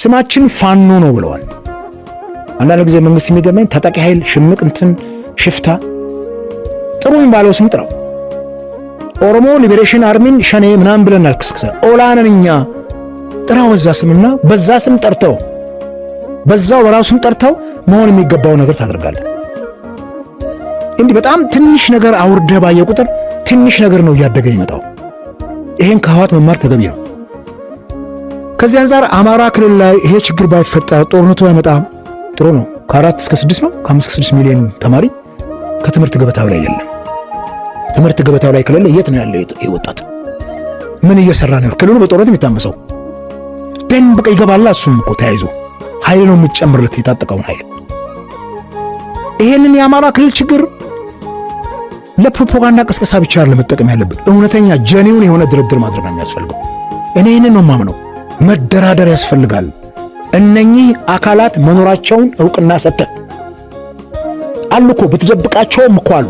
ስማችን ፋኖ ነው ብለዋል። አንዳንድ ጊዜ መንግስት የሚገርመኝ ታጣቂ ኃይል ሽምቅ እንትን ሽፍታ ጥሩ የሚባለው ስም ጥራው። ኦሮሞ ሊበሬሽን አርሚን ሸኔ ምናምን ብለናል። ክስክሰ ኦላነን እኛ ጥራው በዛ ስምና በዛ ስም ጠርተው በዛው በራሱ ስም ጠርተው መሆን የሚገባው ነገር ታደርጋለህ። እንዲህ በጣም ትንሽ ነገር አውርደህ ባየ ቁጥር ትንሽ ነገር ነው እያደገ ይመጣው። ይሄን ከህወሓት መማር ተገቢ ነው። ከዚህ አንፃር አማራ ክልል ላይ ይሄ ችግር ባይፈጠር ጦርነቱ አይመጣም ጥሩ ነው። ከ4 እስከ 6 ነው ከ5 እስከ 6 ሚሊዮን ተማሪ ከትምህርት ገበታው ላይ የለም። ትምህርት ገበታው ላይ ከሌለ የት ነው ያለው? ይሄ ወጣት ምን እየሰራ ነው? ክልሉ በጦርነት የሚታመሰው ደን በቃ ይገባላ። እሱም እኮ ተያይዞ ኃይል ነው የምትጨምርለት የታጠቀውን ኃይል። ይሄንን የአማራ ክልል ችግር ለፕሮፓጋንዳ ቅስቀሳ ብቻ ለመጠቀም ያለብን እውነተኛ ጀኒውን የሆነ ድርድር ማድረግ ነው የሚያስፈልገው። እኔ ይሄንን ነው የማምነው። መደራደር ያስፈልጋል። እነኚህ አካላት መኖራቸውን እውቅና ሰጠን አሉ እኮ ብትደብቃቸውም እኮ አሉ።